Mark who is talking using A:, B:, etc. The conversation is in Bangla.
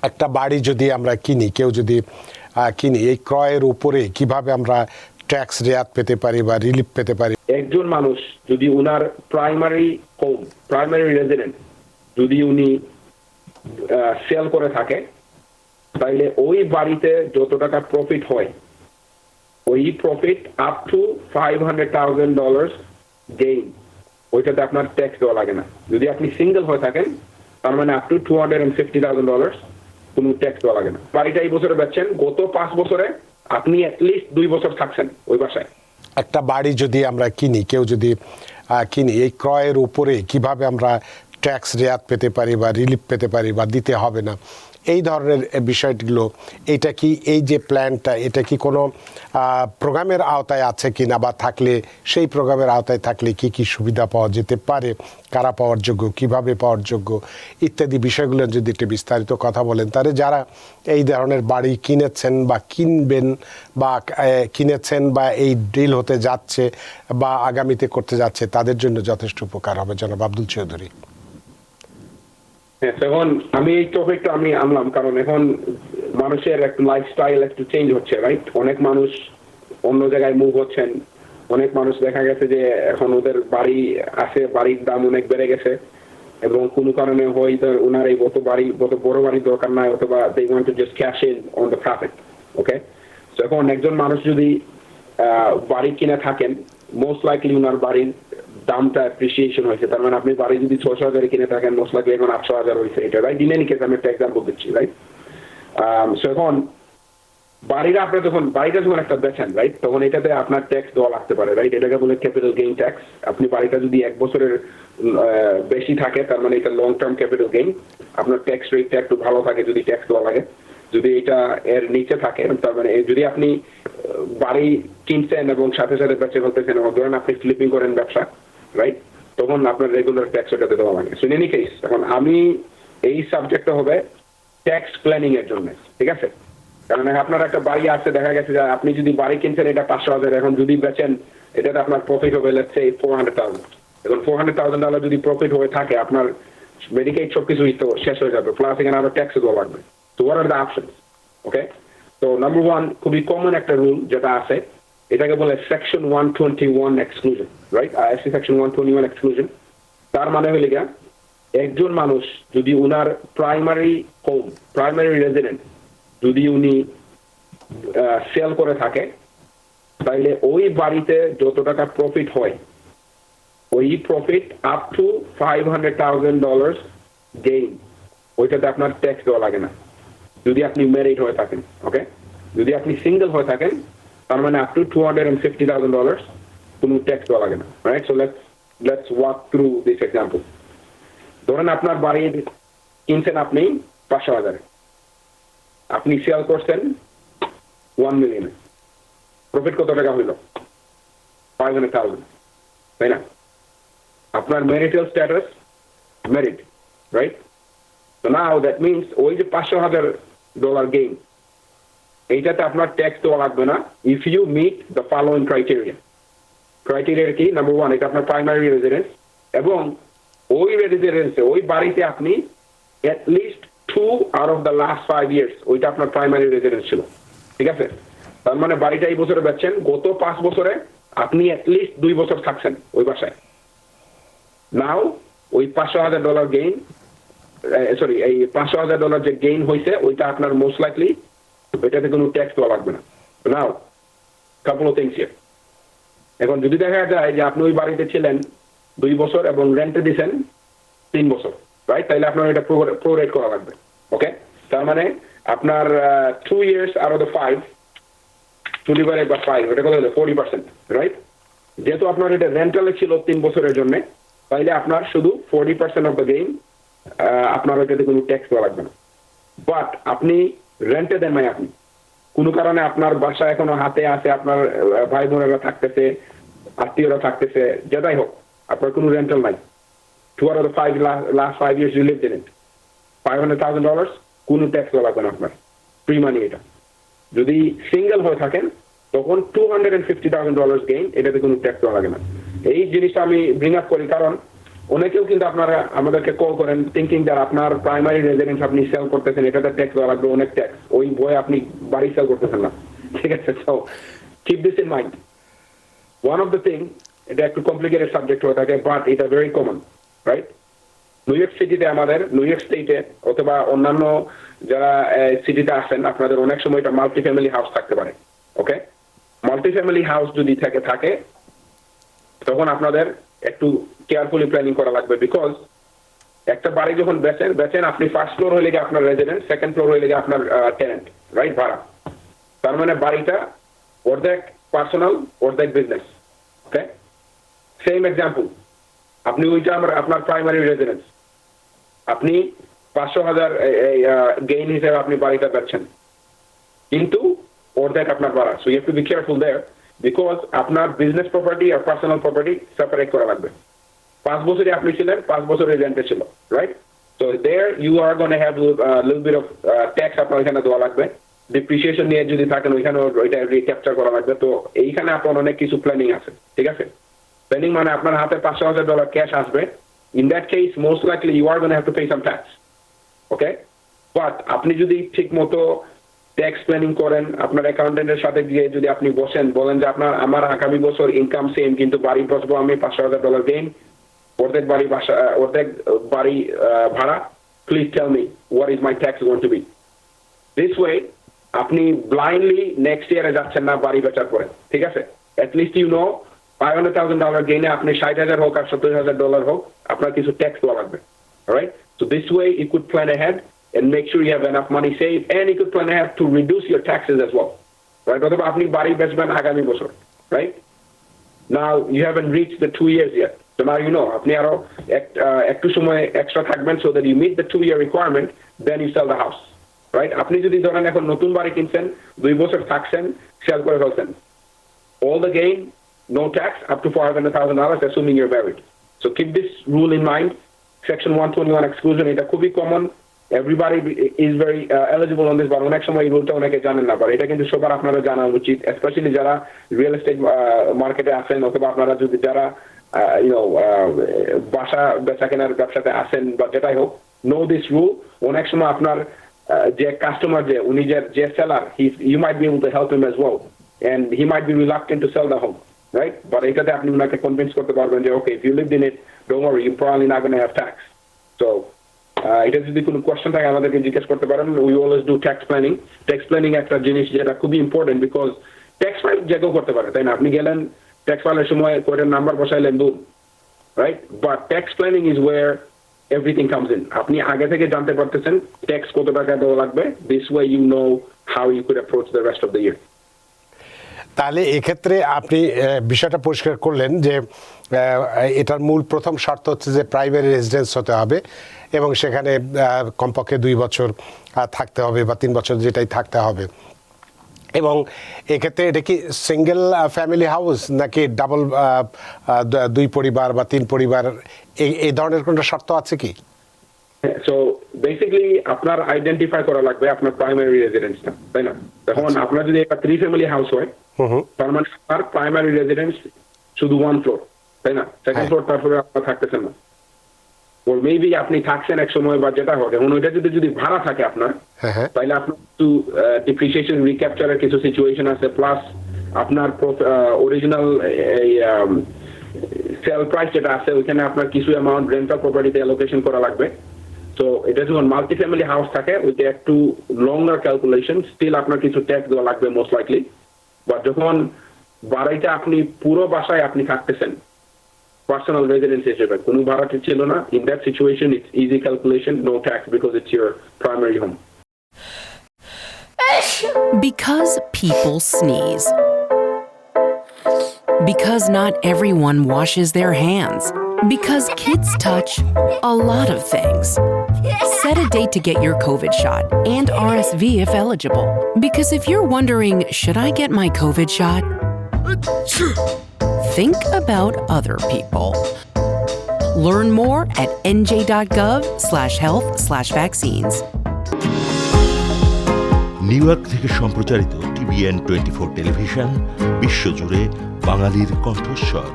A: একটা বাড়ি যদি আমরা কিনি, কেউ যদি কিনি, এই ক্রয়ের উপরে কিভাবে আমরা ট্যাক্স রেয়াত পেতে পারি বা রিলিফ পেতে পারি?
B: একজন মানুষ যদি উনার প্রাইমারি হোম, প্রাইমারি রেজিডেন্ট যদি উনি সেল করে থাকে, তাইলে ওই বাড়িতে যত টাকা প্রফিট হয়, ওই প্রফিট আপ টু $500,000 গেইন, ওইটাতে আপনার ট্যাক্স দেওয়া লাগে না। যদি আপনি সিঙ্গেল হয়ে থাকেন, তার মানে আপ টু $250,000 কোনো ট্যাক্স দেওয়া লাগে না। বাড়িটা এই বছরে বেচছেন, গত 5 বছরে আপনি অ্যাটলিস্ট 2 বছর থাকছেন ওই বাসায়।
A: একটা বাড়ি যদি আমরা কিনি, কেউ যদি কিনি, এই ক্রয়ের উপরে কিভাবে আমরা ট্যাক্স রেয়াত পেতে পারি বা রিলিফ পেতে পারি বা দিতে হবে না, এই ধরনের বিষয়গুলো, এটা কি, এই যে প্ল্যানটা, এটা কি কোনো প্রোগ্রামের আওতায় আছে কি না, বা থাকলে সেই প্রোগ্রামের আওতায় থাকলে কি কি সুবিধা পাওয়া যেতে পারে, কারা পাওয়ার যোগ্য, কিভাবে পাওয়ার যোগ্য, ইত্যাদি বিষয়গুলো যদি একটু বিস্তারিত কথা বলেন, তাহলে যারা এই ধরনের বাড়ি কিনেছেন বা কিনবেন বা কিনেছেন বা এই ডিল হতে যাচ্ছে বা আগামীতে করতে যাচ্ছে, তাদের জন্য যথেষ্ট উপকার হবে। জনাব আব্দুল চৌধুরী।
B: এখন আমি এই টপিকটা আমি আনলাম কারণ এখন মানুষের একটু লাইফস্টাইল একটু চেঞ্জ হচ্ছে, রাইট? অনেক মানুষ অন্য জায়গায় মুভ হচ্ছেন, অনেক মানুষ দেখা গেছে যে এখন ওদের বাড়ি আছে, বাড়ির দাম অনেক বেড়ে গেছে, এবং কোনো কারণে হয়তো ওনার এই বড় বাড়ির দরকার নাই, অথবা they want to just cash in on the profit, ওকে? তো এখন একজন মানুষ যদি বাড়ি কিনে থাকেন, মোস্ট লাইকলি ওনার বাড়ির দামটা অ্যাপ্রিসিয়েশন হয়েছে, তার মানে আপনি বাড়ি যদি 600,000 কিনে থাকেন, মোস্ট লাইকলি এখন 800,000 হয়েছে, এটা রাইট? ইন এনি কেস আমি একটা এক্সাম্পল দিচ্ছি, রাইট? সো এখন বাড়িটা আপনি যখন বাড়িটা যখন একটা বেচেন, রাইট, তখন এটাতে আপনার ট্যাক্স দেওয়া লাগতে পারে, রাইট? এটাকে বলে ক্যাপিটাল গেইন ট্যাক্স। আপনি বাড়িটা যদি 1 বছরের বেশি থাকে, তার মানে এটা লং টার্ম ক্যাপিটাল গেইন, আপনার ট্যাক্স রেটটা একটু ভালো থাকে যদি ট্যাক্স দেওয়া লাগে। যদি এটা এর নিচে থাকে, তার মানে যদি আপনি বাড়ি কিনছেন এবং সাথে সাথে বেচে ফেলতেছেন, এবং ধরেন আপনি ফ্লিপিং করেন ব্যবসা, রাইট, তখন আপনার রেগুলার ট্যাক্স ওটাতে দেওয়া লাগে। সো ইন এনি কেস এখন আমি এই সাবজেক্টটা হবে ট্যাক্স প্ল্যানিং এর জন্য, ঠিক আছে? কারণ আপনার একটা বাড়ি আছে, দেখা গেছে যে আপনি যদি বাড়ি কিনছেন এটা 500,000, এখন যদি বেচেন এটাতে আপনার প্রফিট হবে লেটস সে $400,000। এখন $400,000 যদি প্রফিট হয়ে থাকে, আপনার মেডিকেট সবকিছু শেষ হয়ে যাবে, প্লাস এখানে আরো ট্যাক্স দেওয়া লাগবে। তো হোয়াট আর দ্য অপশনস? ওকে, তো নাম্বার 1 খুবই কমন একটা রুল যেটা আছে, এটাকে বলে section 121 exclusion, right? ISC section 121 exclusion. তার মানে হলো গিয়া, একজন মানুষ যদি উনার প্রাইমারি হোম, প্রাইমারি রেজিডেন্ট যদি উনি সেল করে থাকে, তাইলে ওই বাড়িতে যত টাকা প্রফিট হয়, ওই প্রফিট আপ টু $500,000 গেইন, ওইটাতে আপনার ট্যাক্স দেওয়া লাগে না যদি আপনি ম্যারিড হয়ে থাকেন, ওকে? যদি আপনি সিঙ্গেল হয়ে থাকেন, তার মানে আপ টু $250,000 কোনো ট্যাক্স দেওয়া লাগে না, right? So let's walk through this example. ধরেন আপনার বাড়ি কিনছেন আপনি 500,000, আপনি সেল করছেন 1 মিলিয়নে, প্রফিট কত টাকা হইল? 500,000, তাই না? আপনার marital status married, right? So now that means ওই যে $500,000 গেইন, এইটাতে আপনার ট্যাক্স দেওয়া লাগবে না if you meet the following criteria. Criteria কি? নাম্বার 1, এটা আপনার প্রাইমারি রেজিডেন্স, এবং ওই রেজিডেন্সে, ওই বাড়িতে আপনি at least 2 out of the last 5 years ওইটা আপনার প্রাইমারি রেজিডেন্স ছিল, ঠিক আছে? তার মানে বাড়িটা এই বছরে বেচছেন, গত 5 বছরে আপনি at least 2 বছর থাকছেন ওই বাসায়। নাও ওই $500,000 গেইন, সরি, এই $500,000 যে গেইন হয়েছে, ওইটা আপনার মোস্ট লাইকলি ওইটাতে কোনো ট্যাক্স দেওয়া লাগবে না। নাও কাপল অফ থিংস হিয়ার। এখন যদি দেখা যায় যে আপনি ওই বাড়িতে ছিলেন 2 বছর এবং রেন্টে দিচ্ছেন 3 বছর, রাইট? তাইলে আপনার এটা প্রোরেট করা লাগবে, ওকে? তার মানে আপনার 2 years out of the 5, 2 divided by 5, এটা কত হলো? 40%, রাইট? যেহেতু আপনার এটা রেন্টালে ছিল 3 বছরের জন্য, তাইলে আপনার শুধু 40% অফ দ্য গেইন, আপনার ওইটাতে কোনো ট্যাক্স দেওয়া লাগবে না। বাট আপনি রেন্টে দেন নাই, আপনি কোনো কারণে আপনার বাসা এখনো হাতে আছে, আপনার ভাই বোনেরা থাকতেছে, আত্মীয়রা থাকতেছে, যেটাই হোক, আপনার কোনো রেন্টাল নাই, 2 out of the 5 last 5 years you lived in it, $500,000 কোনো ট্যাক্স দেওয়া লাগবে না আপনার, ফ্রি মানি এটা। যদি সিঙ্গেল হয়ে থাকেন, তখন $250,000 গেইন, এটাতে কোনো ট্যাক্স দেওয়া লাগে না। এই জিনিসটা আমি ব্রিং আপ করি কারণ অনেকেও কিন্তু আপনারা আমাদেরকে কল করেন থিঙ্কিং দ্যাট আপনার প্রাইমারি রেজিডেন্স আপনি সেল করতেছেন, এটাতে ট্যাক্স দেওয়া লাগবে, অনেক ট্যাক্স, ওই ভয়ে আপনি বাড়ি সেল করতেছেন না, ঠিক আছে? So keep this in mind. One of the thing, এটা একটু কমপ্লিকেটেড সাবজেক্ট হয়ে থাকে, বাট এটা very common, right? New York সিটিতে, আমাদের নিউ ইয়র্ক স্টেটে অথবা অন্যান্য যারা সিটিতে আসেন, আপনাদের অনেক সময় এটা মাল্টি ফ্যামিলি হাউস থাকতে পারে। ওকে, মাল্টি ফ্যামিলি হাউস যদি থাকে তখন আপনাদের একটু কেয়ারফুলি প্ল্যানিং করা লাগবে, বিকজ একটা বাড়ি যখন বেচেন আপনি ফার্স্ট ফ্লোর হইলে গিয়ে আপনার রেজিডেন্ট, সেকেন্ড ফ্লোর হইলে গিয়ে আপনার টেনেন্ট, রাইট, ভাড়া। তার মানে বাড়িটা অর্ধেক পার্সোনাল, অর্ধেক বিজনেস। ওকে, সেম এক্সাম্পল, আপনি ওইটা আপনার প্রাইমারি রেজিডেন্স, আপনি 500,000 গেইন হিসেবে আপনি বাড়িটা বেচছেন, কিন্তু অর্ধেক আপনার ভাড়া। So you have to be careful there, because আপনার বিজনেস প্রপার্টি আর পার্সোনাল প্রপার্টি সেপারেট করা লাগবে। 5 বছরে আপনি ছিলেন, 5 বছরের রেন্টে ছিল, right? So there you are gonna have little bit of tax আপনার ওইখানে দেওয়া লাগবে। ডিপ্রিসিয়েশন নিয়ে যদি থাকেন ওইখানে ওইটা রিক্যাপচার করা লাগবে। তো এইখানে আপনার অনেক কিছু প্ল্যানিং আছে, ঠিক আছে? প্ল্যানিং মানে আপনার হাতে $500,000 ক্যাশ আসবে। In that case most likely you are gonna have to pay some tax. Okay, but আপনি যদি ঠিক মতো ট্যাক্স প্ল্যানিং করেন, আপনার অ্যাকাউন্টেন্টের সাথে গিয়ে যদি আপনি বলেন যে আমার আগামী বছর ইনকাম সেম, কিন্তু বাড়ি বসবো আমি $500,000 গেইন, অর্ধেক বাড়ি ভাড়া, please tell me what is my tax going to be. This way আপনি ব্লাইন্ডলি নেক্সট ইয়ারে যাচ্ছেন না বাড়ি বেচার পরে, ঠিক আছে? অ্যাটলিস্ট ইউ নো $500,000 গেইনে আপনি 60,000 হোক আর $70,000 হোক, আপনার কিছু ট্যাক্স দেওয়া লাগবে, right? So this way you could plan ahead and make sure you have enough money saved, and you could plan ahead to reduce your taxes as well, right? অথবা আপনি বাড়ি বেচবেন আগামী বছর, right? Now you haven't reached the 2 years yet, so now you know আপনি আরো একটু সময় এক্সট্রা থাকবেন so that you meet the 2-year requirement, then you sell the house, right? আপনি যদি ধরেন এখন নতুন বাড়ি কিনছেন, 2 বছর থাকছেন, সেল করে ফেলছেন, all the gain, no tax up to $400,000 assuming you're married. So keep this rule in mind. Section 121 exclusion, এটা খুবই common, everybody is very eligible on this, but অনেক সময় এই রুলটা অনেকে জানেন না, but এটা কিন্তু সবার আপনারা জানা উচিত, স্পেশালি যারা রিয়েল এস্টেট মার্কেটে আছেন অথবা আপনারা যদি যারা বাসা বেচা কেনার ব্যবসাতে আছেন বা যেটাই হোক, নো দিস রুল। অনেক সময় আপনার যে কাস্টমার, যে উনি যে seller, you might be able to help him as well, and he might be reluctant to sell the home, right? But এটাতে আপনি ওনাকে কনভিন্স করতে পারবেন যে okay, if you lived in it, don't worry, you're probably not going to have tax. So এটা যদি কোনো কোয়েশ্চেন থাকে আমাদেরকে জিজ্ঞেস করতে পারেন। We always do tax planning. Tax planning একটা জিনিস যেটা খুবই ইম্পর্টেন্ট, বিকজ ট্যাক্স ফাইল যে কেউ করতে পারে, তাই না? আপনি গেলেন ট্যাক্স ফাইলের সময় কোর্টের নাম্বার বসাইলেন, boom, right? But tax planning is where everything comes in. আপনি আগে থেকে জানতে পারতেছেন ট্যাক্স কত টাকা দেওয়া লাগবে। This way you know how you could approach the rest of the year.
A: তাহলে এক্ষেত্রে আপনি বিষয়টা পরিষ্কার করলেন যে এটার মূল প্রথম শর্ত হচ্ছে যে প্রাইমারি রেসিডেন্স হতে হবে এবং সেখানে কমপক্ষে 2 বছর থাকতে হবে বা 3 বছর যেটাই থাকতে হবে। এবং এক্ষেত্রে এটা কি সিঙ্গেল ফ্যামিলি হাউস নাকি ডাবল, 2 পরিবার বা 3 পরিবার, এই ধরনের কোনো শর্ত আছে কি?
B: সো বেসিক্যালি আপনার আইডেন্টিফাই করা লাগবে আপনার প্রাইমারি রেসিডেন্সটা, তাই না? এখন আপনার যদি একটা 3 ফ্যামিলি হাউস হয়, তার মানে আপনার প্রাইমারি রেসিডেন্স শুধু 1 ফ্লোর, তাই না? সেকেন্ড ফ্লোর তারপরে আপনার থাকতেছেন না, ওর মেবি আপনি থাকছেন এক সময় বা যেটা হবে। এখন ওইটা যদি ভাড়া থাকে আপনার, তাহলে আপনার একটু ডিপ্রিসিয়েশন রিক্যাপচারের কিছু সিচুয়েশন আছে, প্লাস আপনার অরিজিনাল এই সেল প্রাইস যেটা আছে ওইখানে আপনার কিছু অ্যামাউন্ট রেন্টাল প্রপার্টিতে অ্যালোকেশন করা লাগবে। তো এটা যখন মাল্টি ফ্যামিলি হাউস থাকে ওইটা একটু লঙ্গার ক্যালকুলেশন, স্টিল আপনার কিছু ট্যাক্স দেওয়া লাগবে মোস্ট লাইকলি। বাট যখন বাড়িটা আপনি পুরো বাসায় আপনি থাকতেছেন পার্সোনাল রেসিডেন্স হিসেবে, কোনো ভাড়াটি ছিল না, in that situation it's easy calculation, no tax, because it's your primary home.
C: Because people sneeze. Because not everyone washes their hands. Because kids touch a lot of things. Set a date to get your COVID shot and RSV if eligible. Because if you're wondering, should I get my COVID shot? Think about other people. Learn more at nj.gov/health/vaccines.
D: New York থেকে সম্প্রচারিত TBN 24 টেলিভিশন বিশ্বজুড়ে বাঙালির কণ্ঠস্বর।